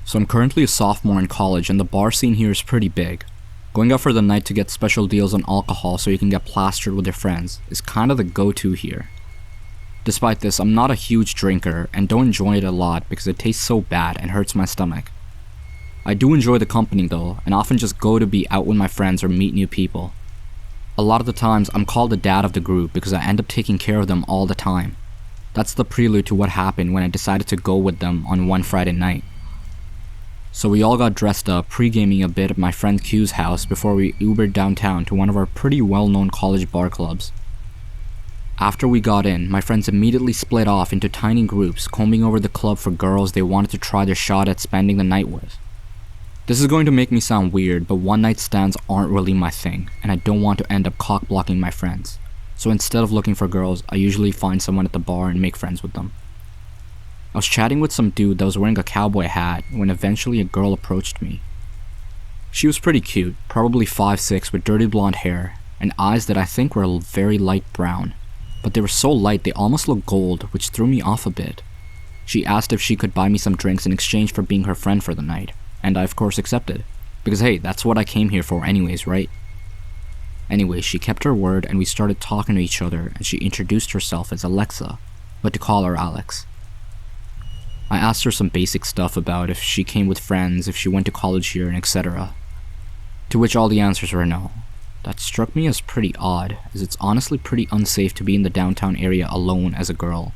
So I'm currently a sophomore in college and the bar scene here is pretty big. Going out for the night to get special deals on alcohol so you can get plastered with your friends is kinda the go-to here. Despite this, I'm not a huge drinker and don't enjoy it a lot because it tastes so bad and hurts my stomach. I do enjoy the company though, and often just go to be out with my friends or meet new people. A lot of the times, I'm called the dad of the group because I end up taking care of them all the time. That's the prelude to what happened when I decided to go with them on one Friday night. So we all got dressed up, pre-gaming a bit at my friend Q's house before we Ubered downtown to one of our pretty well-known college bar clubs. After we got in, my friends immediately split off into tiny groups, combing over the club for girls they wanted to try their shot at spending the night with. This is going to make me sound weird, but one-night stands aren't really my thing, and I don't want to end up cock-blocking my friends. So instead of looking for girls, I usually find someone at the bar and make friends with them. I was chatting with some dude that was wearing a cowboy hat when eventually a girl approached me. She was pretty cute, probably 5'6" with dirty blonde hair, and eyes that I think were very light brown. But they were so light they almost looked gold, which threw me off a bit. She asked if she could buy me some drinks in exchange for being her friend for the night, and I of course accepted. Because hey, that's what I came here for anyways, right? Anyway, she kept her word and we started talking to each other and she introduced herself as Alexa, but to call her Alex. I asked her some basic stuff about if she came with friends, if she went to college here, and etc. To which all the answers were no. That struck me as pretty odd, as it's honestly pretty unsafe to be in the downtown area alone as a girl,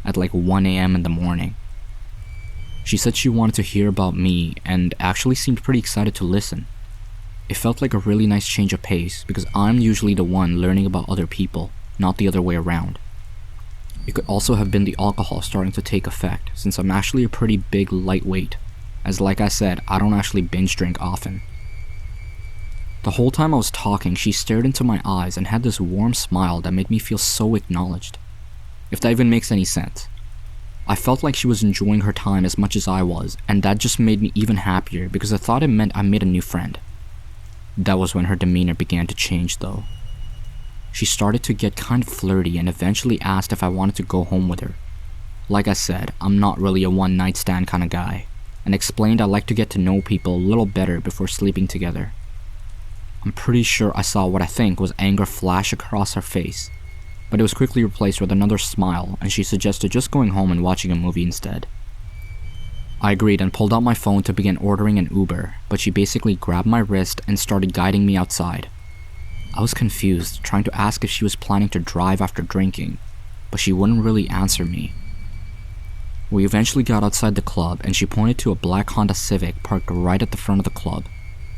at like 1 AM in the morning. She said she wanted to hear about me, and actually seemed pretty excited to listen. It felt like a really nice change of pace, because I'm usually the one learning about other people, not the other way around. It could also have been the alcohol starting to take effect, since I'm actually a pretty big lightweight, as like I said, I don't actually binge drink often. The whole time I was talking, she stared into my eyes and had this warm smile that made me feel so acknowledged. If that even makes any sense. I felt like she was enjoying her time as much as I was, and that just made me even happier because I thought it meant I made a new friend. That was when her demeanor began to change though. She started to get kind of flirty and eventually asked if I wanted to go home with her. Like I said, I'm not really a one-night stand kind of guy, and explained I like to get to know people a little better before sleeping together. I'm pretty sure I saw what I think was anger flash across her face, but it was quickly replaced with another smile and she suggested just going home and watching a movie instead. I agreed and pulled out my phone to begin ordering an Uber, but she basically grabbed my wrist and started guiding me outside. I was confused, trying to ask if she was planning to drive after drinking, but she wouldn't really answer me. We eventually got outside the club and she pointed to a black Honda Civic parked right at the front of the club.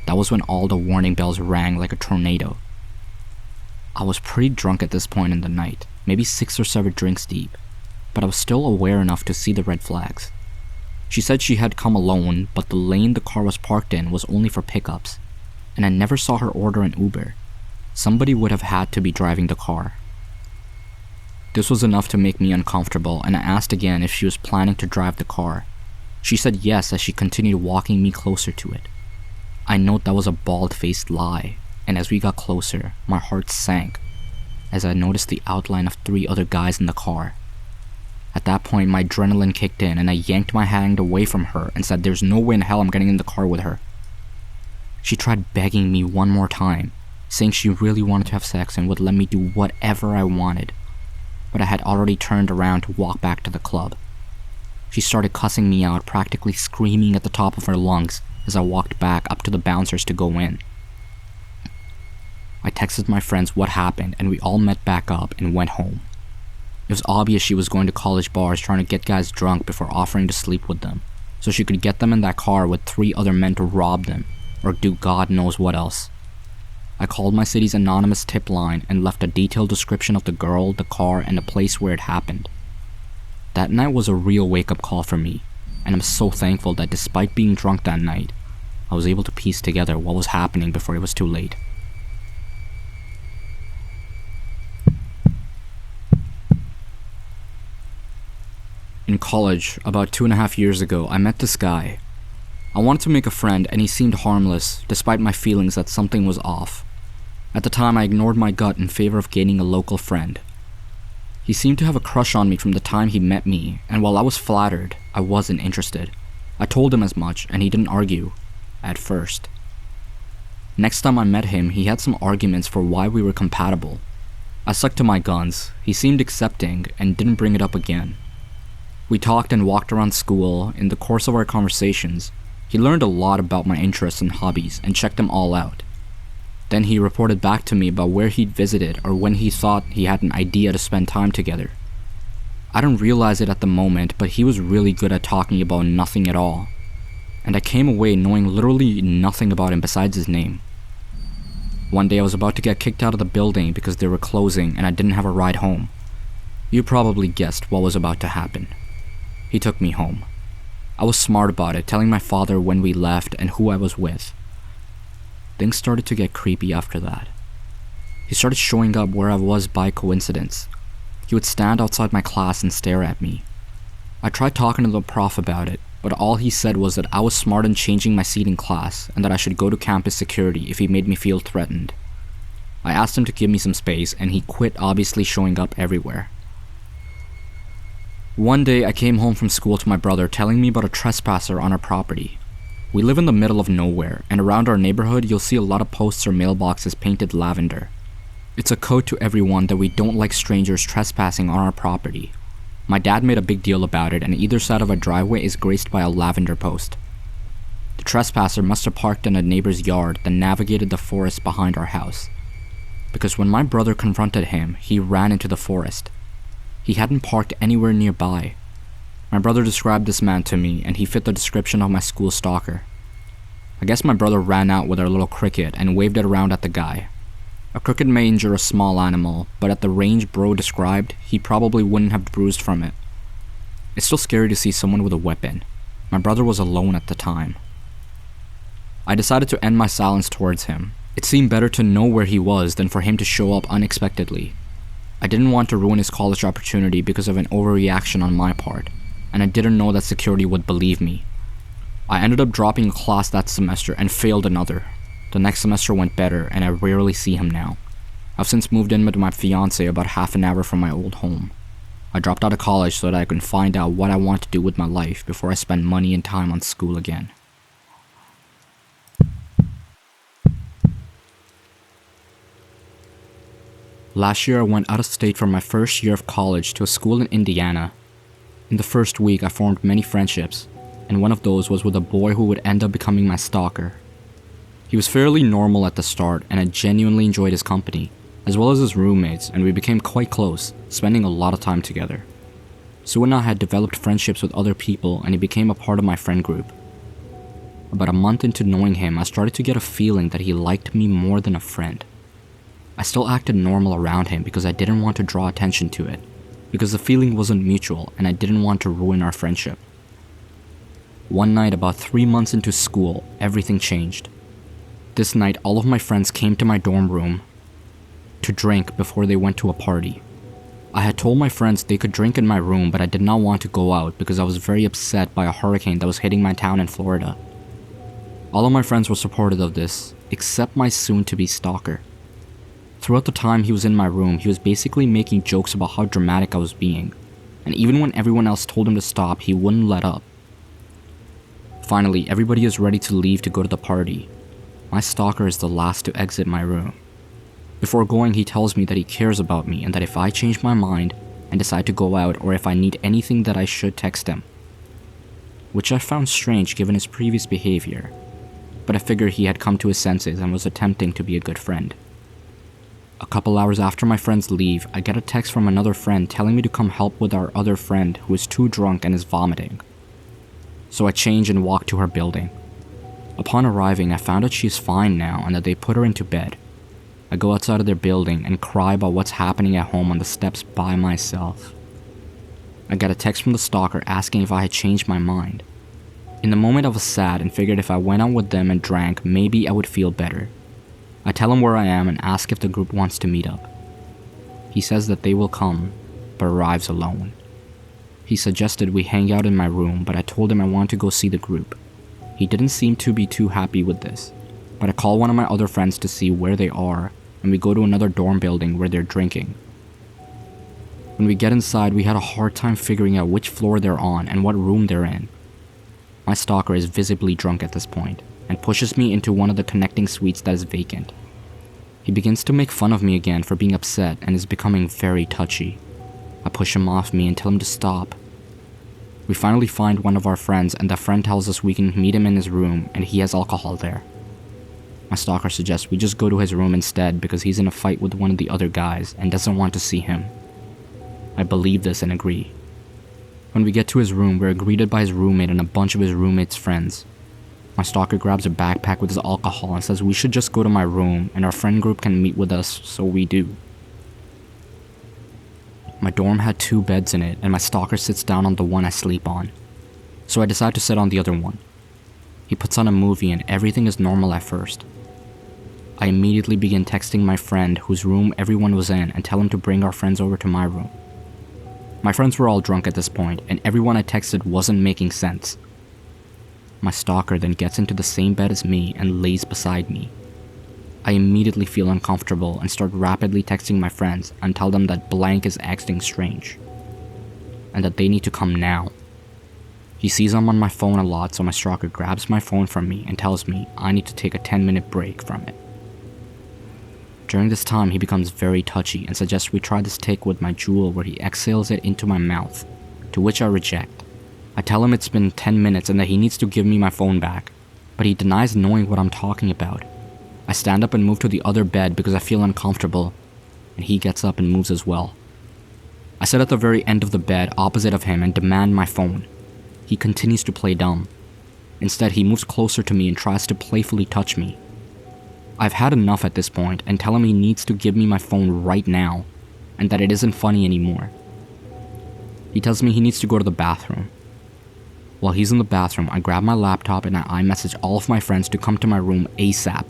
That was when all the warning bells rang like a tornado. I was pretty drunk at this point in the night, maybe 6 or 7 drinks deep, but I was still aware enough to see the red flags. She said she had come alone, but the lane the car was parked in was only for pickups, and I never saw her order an Uber. Somebody would have had to be driving the car. This was enough to make me uncomfortable, and I asked again if she was planning to drive the car. She said yes as she continued walking me closer to it. I know that was a bald-faced lie, and as we got closer, my heart sank as I noticed the outline of 3 other guys in the car. At that point, my adrenaline kicked in and I yanked my hand away from her and said there's no way in hell I'm getting in the car with her. She tried begging me one more time, saying she really wanted to have sex and would let me do whatever I wanted, but I had already turned around to walk back to the club. She started cussing me out, practically screaming at the top of her lungs as I walked back up to the bouncers to go in. I texted my friends what happened and we all met back up and went home. It was obvious she was going to college bars trying to get guys drunk before offering to sleep with them, so she could get them in that car with 3 other men to rob them, or do God knows what else. I called my city's anonymous tip line and left a detailed description of the girl, the car, and the place where it happened. That night was a real wake-up call for me, and I'm so thankful that despite being drunk that night, I was able to piece together what was happening before it was too late. In college, about 2.5 years ago, I met this guy. I wanted to make a friend and he seemed harmless, despite my feelings that something was off. At the time, I ignored my gut in favor of gaining a local friend. He seemed to have a crush on me from the time he met me, and while I was flattered, I wasn't interested. I told him as much, and he didn't argue. At first. Next time I met him, he had some arguments for why we were compatible. I stuck to my guns. He seemed accepting and didn't bring it up again. We talked and walked around school. In the course of our conversations, he learned a lot about my interests and hobbies and checked them all out. Then he reported back to me about where he'd visited or when he thought he had an idea to spend time together. I didn't realize it at the moment, but he was really good at talking about nothing at all. And I came away knowing literally nothing about him besides his name. One day I was about to get kicked out of the building because they were closing and I didn't have a ride home. You probably guessed what was about to happen. He took me home. I was smart about it, telling my father when we left and who I was with. Things started to get creepy after that. He started showing up where I was by coincidence. He would stand outside my class and stare at me. I tried talking to the prof about it, but all he said was that I was smart in changing my seat in class and that I should go to campus security if he made me feel threatened. I asked him to give me some space and he quit obviously showing up everywhere. One day I came home from school to my brother telling me about a trespasser on our property. We live in the middle of nowhere, and around our neighborhood you'll see a lot of posts or mailboxes painted lavender. It's a code to everyone that we don't like strangers trespassing on our property. My dad made a big deal about it, and either side of our driveway is graced by a lavender post. The trespasser must have parked in a neighbor's yard, then navigated the forest behind our house. Because when my brother confronted him, he ran into the forest. He hadn't parked anywhere nearby. My brother described this man to me, and he fit the description of my school stalker. I guess my brother ran out with our little cricket and waved it around at the guy. A cricket may injure a small animal, but at the range bro described, he probably wouldn't have bruised from it. It's still scary to see someone with a weapon. My brother was alone at the time. I decided to end my silence towards him. It seemed better to know where he was than for him to show up unexpectedly. I didn't want to ruin his college opportunity because of an overreaction on my part, and I didn't know that security would believe me. I ended up dropping a class that semester and failed another. The next semester went better, and I rarely see him now. I've since moved in with my fiance about half an hour from my old home. I dropped out of college so that I could find out what I want to do with my life before I spend money and time on school again. Last year I went out of state for my first year of college to a school in Indiana. In the first week I formed many friendships, and one of those was with a boy who would end up becoming my stalker. He was fairly normal at the start, and I genuinely enjoyed his company, as well as his roommates, and we became quite close, spending a lot of time together. Soon I had developed friendships with other people, and he became a part of my friend group. About a month into knowing him, I started to get a feeling that he liked me more than a friend. I still acted normal around him because I didn't want to draw attention to it, because the feeling wasn't mutual and I didn't want to ruin our friendship. One night, about 3 months into school, everything changed. This night, all of my friends came to my dorm room to drink before they went to a party. I had told my friends they could drink in my room, but I did not want to go out because I was very upset by a hurricane that was hitting my town in Florida. All of my friends were supportive of this, except my soon-to-be stalker. Throughout the time he was in my room, he was basically making jokes about how dramatic I was being, and even when everyone else told him to stop, he wouldn't let up. Finally, everybody is ready to leave to go to the party. My stalker is the last to exit my room. Before going, he tells me that he cares about me and that if I change my mind and decide to go out or if I need anything that I should text him. Which I found strange given his previous behavior, but I figured he had come to his senses and was attempting to be a good friend. A couple hours after my friends leave, I get a text from another friend telling me to come help with our other friend who is too drunk and is vomiting. So I change and walk to her building. Upon arriving, I found out she is fine now and that they put her into bed. I go outside of their building and cry about what's happening at home on the steps by myself. I get a text from the stalker asking if I had changed my mind. In the moment I was sad and figured if I went out with them and drank, maybe I would feel better. I tell him where I am and ask if the group wants to meet up. He says that they will come, but arrives alone. He suggested we hang out in my room, but I told him I want to go see the group. He didn't seem to be too happy with this, but I call one of my other friends to see where they are, and we go to another dorm building where they're drinking. When we get inside, we had a hard time figuring out which floor they're on and what room they're in. My stalker is visibly drunk at this point and pushes me into one of the connecting suites that is vacant. He begins to make fun of me again for being upset and is becoming very touchy. I push him off me and tell him to stop. We finally find one of our friends and that friend tells us we can meet him in his room and he has alcohol there. My stalker suggests we just go to his room instead because he's in a fight with one of the other guys and doesn't want to see him. I believe this and agree. When we get to his room, we're greeted by his roommate and a bunch of his roommate's friends. My stalker grabs a backpack with his alcohol and says we should just go to my room and our friend group can meet with us, so we do. My dorm had 2 beds in it and my stalker sits down on the one I sleep on, so I decide to sit on the other one. He puts on a movie and everything is normal at first. I immediately begin texting my friend whose room everyone was in and tell him to bring our friends over to my room. My friends were all drunk at this point and everyone I texted wasn't making sense. My stalker then gets into the same bed as me and lays beside me. I immediately feel uncomfortable and start rapidly texting my friends and tell them that blank is acting strange and that they need to come now. He sees I'm on my phone a lot, so my stalker grabs my phone from me and tells me I need to take a 10-minute break from it. During this time, he becomes very touchy and suggests we try this take with my Juul where he exhales it into my mouth, to which I reject. I tell him it's been 10 minutes and that he needs to give me my phone back, but he denies knowing what I'm talking about. I stand up and move to the other bed because I feel uncomfortable, and he gets up and moves as well. I sit at the very end of the bed opposite of him and demand my phone. He continues to play dumb. Instead, he moves closer to me and tries to playfully touch me. I've had enough at this point and tell him he needs to give me my phone right now, and that it isn't funny anymore. He tells me he needs to go to the bathroom. While he's in the bathroom, I grab my laptop and I message all of my friends to come to my room ASAP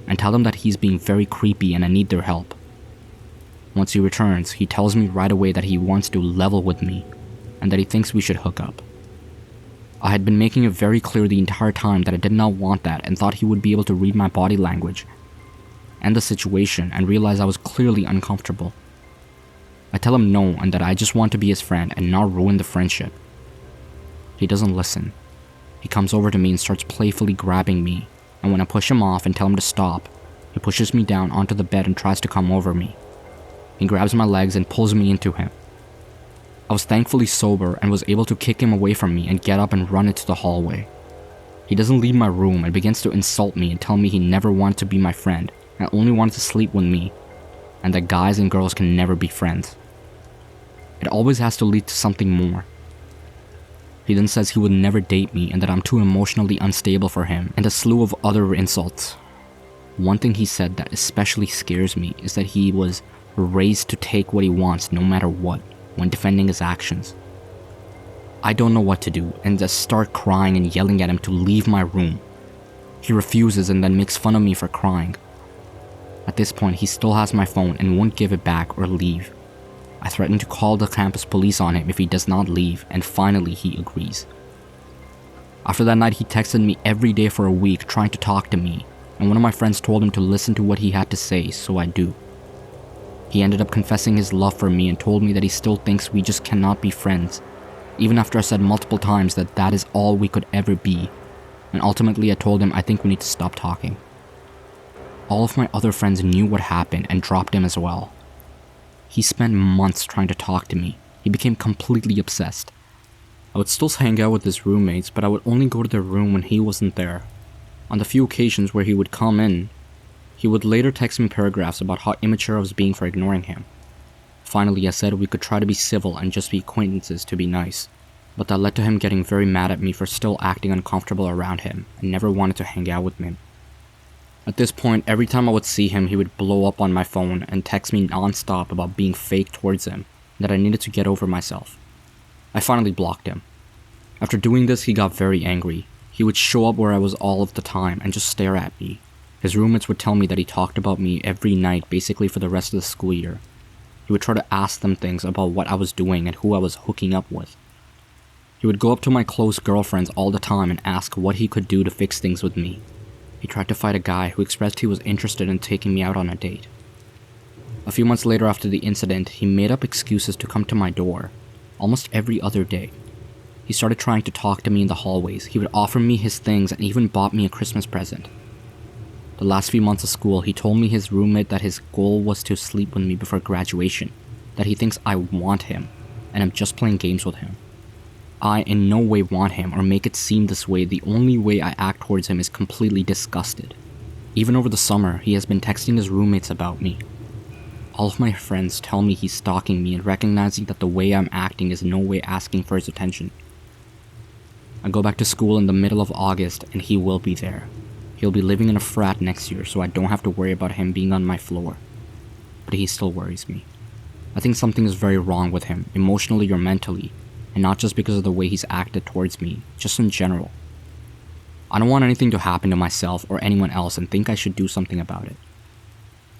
and tell them that he's being very creepy and I need their help. Once he returns, he tells me right away that he wants to level with me and that he thinks we should hook up. I had been making it very clear the entire time that I did not want that and thought he would be able to read my body language and the situation and realize I was clearly uncomfortable. I tell him no and that I just want to be his friend and not ruin the friendship. He doesn't listen. He comes over to me and starts playfully grabbing me, and when I push him off and tell him to stop, he pushes me down onto the bed and tries to come over me. He grabs my legs and pulls me into him. I was thankfully sober and was able to kick him away from me and get up and run into the hallway. He doesn't leave my room and begins to insult me and tell me he never wanted to be my friend and only wanted to sleep with me, and that guys and girls can never be friends. It always has to lead to something more. He then says he would never date me and that I'm too emotionally unstable for him, and a slew of other insults. One thing he said that especially scares me is that he was raised to take what he wants no matter what when defending his actions. I don't know what to do and just start crying and yelling at him to leave my room. He refuses and then makes fun of me for crying. At this point, he still has my phone and won't give it back or leave. I threaten to call the campus police on him if he does not leave, and finally he agrees. After that night, he texted me every day for a week trying to talk to me, and one of my friends told him to listen to what he had to say, so I do. He ended up confessing his love for me and told me that he still thinks we just cannot be friends, even after I said multiple times that that is all we could ever be, and ultimately I told him I think we need to stop talking. All of my other friends knew what happened and dropped him as well. He spent months trying to talk to me. He became completely obsessed. I would still hang out with his roommates, but I would only go to their room when he wasn't there. On the few occasions where he would come in, he would later text me paragraphs about how immature I was being for ignoring him. Finally, I said we could try to be civil and just be acquaintances to be nice, but that led to him getting very mad at me for still acting uncomfortable around him and never wanted to hang out with me. At this point, every time I would see him, he would blow up on my phone and text me non-stop about being fake towards him, and that I needed to get over myself. I finally blocked him. After doing this, he got very angry. He would show up where I was all of the time and just stare at me. His roommates would tell me that he talked about me every night basically for the rest of the school year. He would try to ask them things about what I was doing and who I was hooking up with. He would go up to my close girlfriends all the time and ask what he could do to fix things with me. He tried to fight a guy who expressed he was interested in taking me out on a date. A few months later after the incident, he made up excuses to come to my door, almost every other day. He started trying to talk to me in the hallways. He would offer me his things and even bought me a Christmas present. The last few months of school, he told me his roommate that his goal was to sleep with me before graduation, that he thinks I want him, and I'm just playing games with him. I in no way want him or make it seem this way. The only way I act towards him is completely disgusted. Even over the summer, he has been texting his roommates about me. All of my friends tell me he's stalking me and recognizing that the way I'm acting is no way asking for his attention. I go back to school in the middle of August and he will be there. He'll be living in a frat next year, so I don't have to worry about him being on my floor. But he still worries me. I think something is very wrong with him, emotionally or mentally, and not just because of the way he's acted towards me, just in general. I don't want anything to happen to myself or anyone else and think I should do something about it.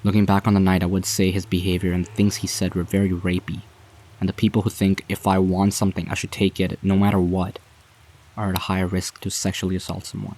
Looking back on the night, I would say his behavior and the things he said were very rapey, and the people who think if I want something I should take it no matter what are at a higher risk to sexually assault someone.